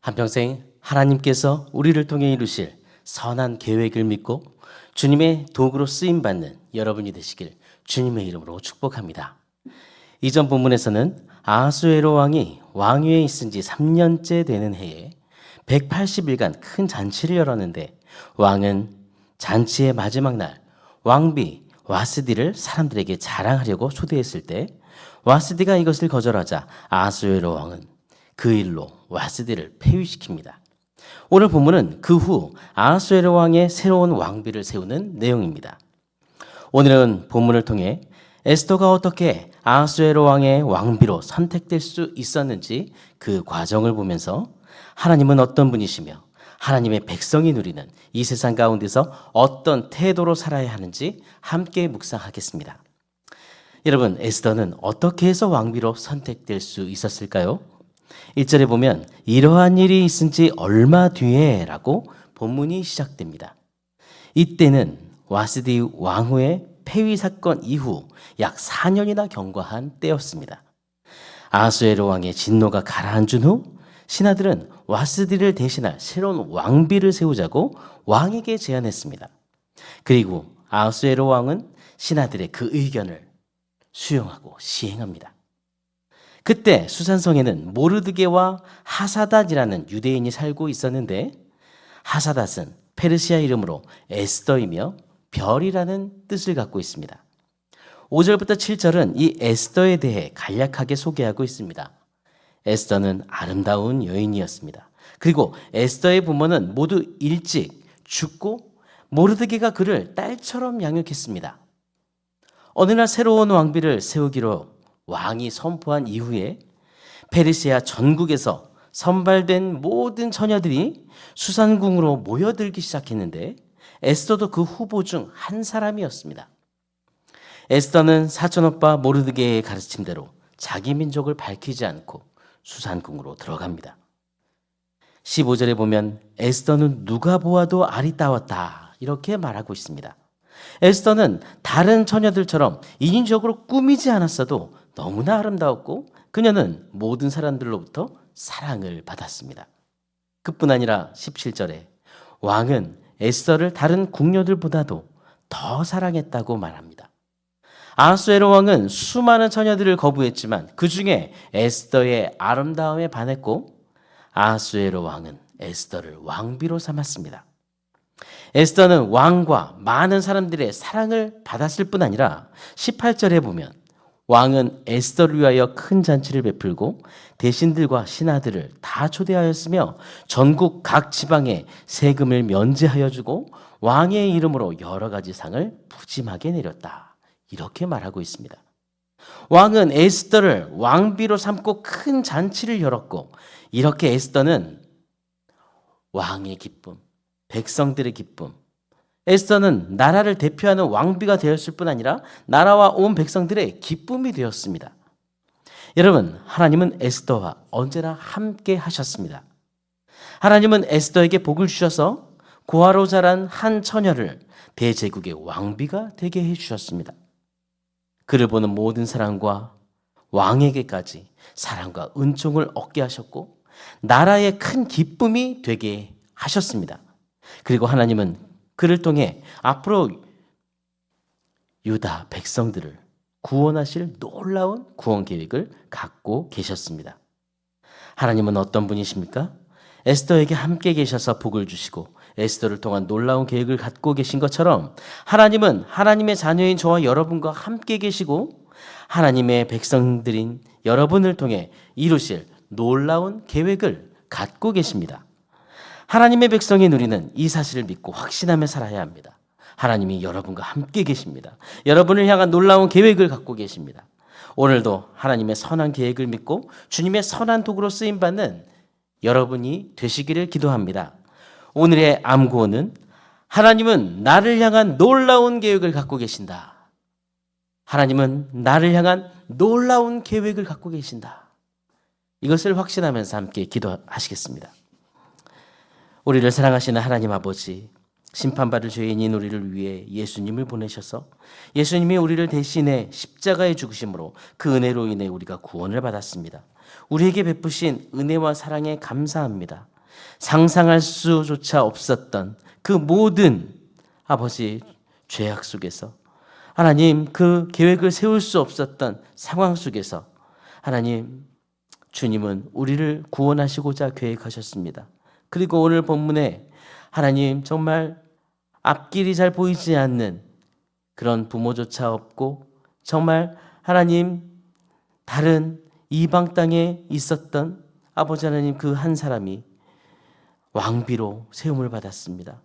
한평생 하나님께서 우리를 통해 이루실 선한 계획을 믿고 주님의 도구로 쓰임받는 여러분이 되시길 주님의 이름으로 축복합니다. 이전 본문에서는 아하수에로 왕이 왕위에 있은 지 3년째 되는 해에 180일간 큰 잔치를 열었는데 왕은 잔치의 마지막 날 왕비 와스디를 사람들에게 자랑하려고 초대했을 때 와스디가 이것을 거절하자 아하수에로 왕은 그 일로 와스디를 폐위시킵니다. 오늘 본문은 그 후 아하수에로 왕의 새로운 왕비를 세우는 내용입니다. 오늘은 본문을 통해 에스더가 어떻게 아하수에로 왕의 왕비로 선택될 수 있었는지 그 과정을 보면서 하나님은 어떤 분이시며 하나님의 백성이 누리는 이 세상 가운데서 어떤 태도로 살아야 하는지 함께 묵상하겠습니다. 여러분, 에스더는 어떻게 해서 왕비로 선택될 수 있었을까요? 1절에 보면 이러한 일이 있은 지 얼마 뒤에 라고 본문이 시작됩니다. 이때는 와스디 왕후의 폐위 사건 이후 약 4년이나 경과한 때였습니다. 아하수에로 왕의 진노가 가라앉은 후 신하들은 와스디를 대신할 새로운 왕비를 세우자고 왕에게 제안했습니다. 그리고 아하수에로 왕은 신하들의 그 의견을 수용하고 시행합니다. 그때 수산성에는 모르드게와 하사닷이라는 유대인이 살고 있었는데 하사닷은 페르시아 이름으로 에스더이며 별이라는 뜻을 갖고 있습니다. 5절부터 7절은 이 에스더에 대해 간략하게 소개하고 있습니다. 에스더는 아름다운 여인이었습니다. 그리고 에스더의 부모는 모두 일찍 죽고 모르드게가 그를 딸처럼 양육했습니다. 어느 날 새로운 왕비를 세우기로 왕이 선포한 이후에 페르시아 전국에서 선발된 모든 처녀들이 수산궁으로 모여들기 시작했는데 에스더도 그 후보 중 한 사람이었습니다. 에스더는 사촌오빠 모르드게의 가르침대로 자기 민족을 밝히지 않고 수산궁으로 들어갑니다. 15절에 보면 에스더는 누가 보아도 아리따웠다 이렇게 말하고 있습니다. 에스더는 다른 처녀들처럼 인위적으로 꾸미지 않았어도 너무나 아름다웠고 그녀는 모든 사람들로부터 사랑을 받았습니다. 그뿐 아니라 17절에 왕은 에스더를 다른 궁녀들보다도 더 사랑했다고 말합니다. 아하수에로 왕은 수많은 처녀들을 거부했지만 그 중에 에스더의 아름다움에 반했고 아하수에로 왕은 에스더를 왕비로 삼았습니다. 에스더는 왕과 많은 사람들의 사랑을 받았을 뿐 아니라 18절에 보면 왕은 에스더를 위하여 큰 잔치를 베풀고 대신들과 신하들을 다 초대하였으며 전국 각 지방에 세금을 면제하여 주고 왕의 이름으로 여러 가지 상을 푸짐하게 내렸다. 이렇게 말하고 있습니다. 왕은 에스더를 왕비로 삼고 큰 잔치를 열었고 이렇게 에스더는 왕의 기쁨, 백성들의 기쁨, 에스더는 나라를 대표하는 왕비가 되었을 뿐 아니라 나라와 온 백성들의 기쁨이 되었습니다. 여러분, 하나님은 에스더와 언제나 함께 하셨습니다. 하나님은 에스더에게 복을 주셔서 고아로 자란 한 처녀를 대제국의 왕비가 되게 해주셨습니다. 그를 보는 모든 사람과 왕에게까지 사랑과 은총을 얻게 하셨고 나라의 큰 기쁨이 되게 하셨습니다. 그리고 하나님은 그를 통해 앞으로 유다 백성들을 구원하실 놀라운 구원 계획을 갖고 계셨습니다. 하나님은 어떤 분이십니까? 에스더에게 함께 계셔서 복을 주시고 에스더를 통한 놀라운 계획을 갖고 계신 것처럼 하나님은 하나님의 자녀인 저와 여러분과 함께 계시고 하나님의 백성들인 여러분을 통해 이루실 놀라운 계획을 갖고 계십니다. 하나님의 백성이 누리는 이 사실을 믿고 확신하며 살아야 합니다. 하나님이 여러분과 함께 계십니다. 여러분을 향한 놀라운 계획을 갖고 계십니다. 오늘도 하나님의 선한 계획을 믿고 주님의 선한 도구로 쓰임받는 여러분이 되시기를 기도합니다. 오늘의 암구호는 하나님은 나를 향한 놀라운 계획을 갖고 계신다. 하나님은 나를 향한 놀라운 계획을 갖고 계신다. 이것을 확신하면서 함께 기도하시겠습니다. 우리를 사랑하시는 하나님 아버지, 심판받을 죄인인 우리를 위해 예수님을 보내셔서 예수님이 우리를 대신해 십자가에 죽으심으로 그 은혜로 인해 우리가 구원을 받았습니다. 우리에게 베푸신 은혜와 사랑에 감사합니다. 상상할 수조차 없었던 그 모든 아버지 죄악 속에서 하나님 그 계획을 세울 수 없었던 상황 속에서 하나님 주님은 우리를 구원하시고자 계획하셨습니다. 그리고 오늘 본문에 하나님 정말 앞길이 잘 보이지 않는 그런 부모조차 없고 정말 하나님 다른 이방 땅에 있었던 아버지 하나님 그 한 사람이 왕비로 세움을 받았습니다.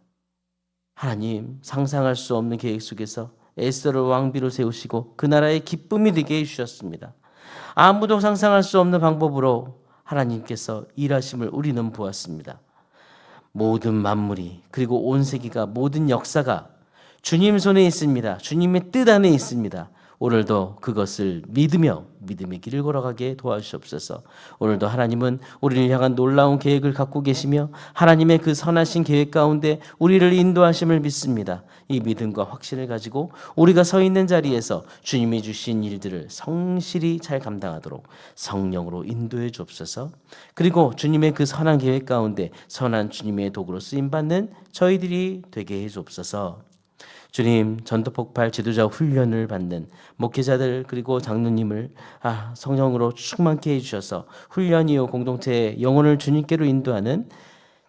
하나님 상상할 수 없는 계획 속에서 에스더를 왕비로 세우시고 그 나라의 기쁨이 되게 해주셨습니다. 아무도 상상할 수 없는 방법으로 하나님께서 일하심을 우리는 보았습니다. 모든 만물이 그리고 온 세계가 모든 역사가 주님 손에 있습니다. 주님의 뜻 안에 있습니다. 오늘도 그것을 믿으며 믿음의 길을 걸어가게 도와주시옵소서. 오늘도 하나님은 우리를 향한 놀라운 계획을 갖고 계시며 하나님의 그 선하신 계획 가운데 우리를 인도하심을 믿습니다. 이 믿음과 확신을 가지고 우리가 서 있는 자리에서 주님이 주신 일들을 성실히 잘 감당하도록 성령으로 인도해 주옵소서. 그리고 주님의 그 선한 계획 가운데 선한 주님의 도구로 쓰임받는 저희들이 되게 해 주옵소서. 주님, 전도폭발 지도자 훈련을 받는 목회자들 그리고 장로님을 성령으로 충만케 해주셔서 훈련이요 공동체의 영혼을 주님께로 인도하는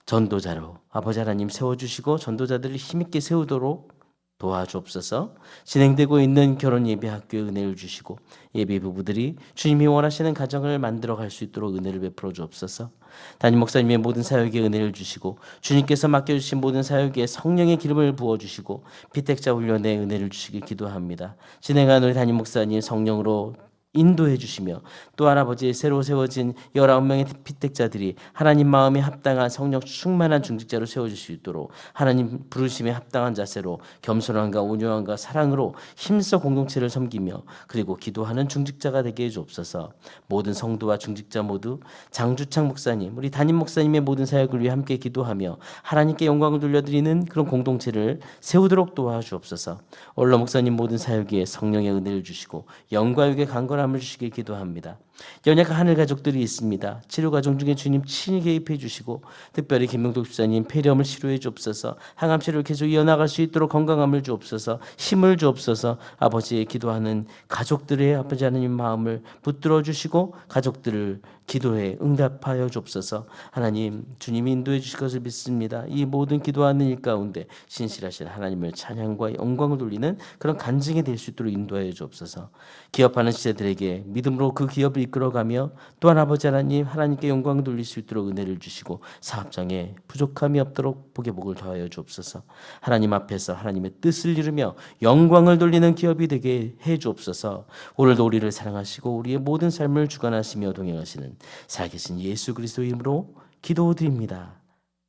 전도자로 아버지 하나님 세워주시고 전도자들을 힘있게 세우도록 도와주옵소서. 진행되고 있는 결혼 예배 학교에 은혜를 주시고 예배 부부들이 주님이 원하시는 가정을 만들어갈 수 있도록 은혜를 베풀어 주옵소서. 담임 목사님의 모든 사역에 은혜를 주시고 주님께서 맡겨주신 모든 사역에 성령의 기름을 부어주시고 피택자 훈련에 은혜를 주시길 기도합니다. 진행하는 우리 담임 목사님 성령으로 인도해 주시며 또한 아버지 새로 세워진 19명의 피택자들이 하나님 마음에 합당한 성령 충만한 중직자로 세워질 수 있도록 하나님 부르심에 합당한 자세로 겸손함과 온유함과 사랑으로 힘써 공동체를 섬기며 그리고 기도하는 중직자가 되게 해주옵소서. 모든 성도와 중직자 모두 장주창 목사님 우리 담임 목사님의 모든 사역을 위해 함께 기도하며 하나님께 영광을 돌려드리는 그런 공동체를 세우도록 도와주옵소서. 올러 목사님 모든 사역에 성령의 은혜를 주시고 영과 육의 강건함을 주시길 기도합니다. 연약한 하늘 가족들이 있습니다. 치료 과정 중에 주님 친히 개입해 주시고 특별히 김명독 집사님 폐렴을 치료해 주옵소서. 항암 치료를 계속 이어나갈 수 있도록 건강함을 주옵소서. 힘을 주옵소서. 아버지의 기도하는 가족들의 아버지 하나님 마음을 붙들어 주시고 가족들을 기도에 응답하여 주옵소서. 하나님 주님이 인도해 주실 것을 믿습니다. 이 모든 기도하는 일 가운데 신실하신 하나님을 찬양과 영광을 돌리는 그런 간증이 될 수 있도록 인도하여 주옵소서. 기업하는 시대들에게 믿음으로 그 기업을 이끌어가며 또한 아버지 하나님 하나님께 영광을 돌릴 수 있도록 은혜를 주시고 사업장에 부족함이 없도록 복의 복을 더하여 주옵소서. 하나님 앞에서 하나님의 뜻을 이루며 영광을 돌리는 기업이 되게 해 주옵소서. 오늘도 우리를 사랑하시고 우리의 모든 삶을 주관하시며 동행하시는 살아계신 예수 그리스도 이름으로 기도드립니다.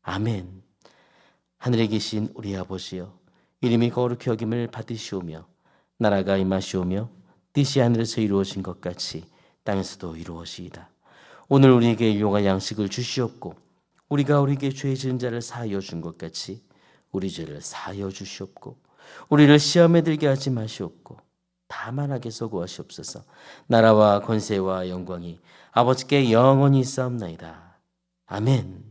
아멘. 하늘에 계신 우리 아버지여 이름이 거룩히 여김을 받으시오며 나라가 임하시오며 뜻이 하늘에서 이루어진 것 같이 땅에서도 이루어지이다. 오늘 우리에게 일용할 양식을 주시옵고 우리가 우리에게 죄 지은 자를 사하여 준 것 같이 우리 죄를 사하여 주시옵고 우리를 시험에 들게 하지 마시옵고 다만 악에서 구하시옵소서. 나라와 권세와 영광이 아버지께 영원히 있사옵나이다. 아멘.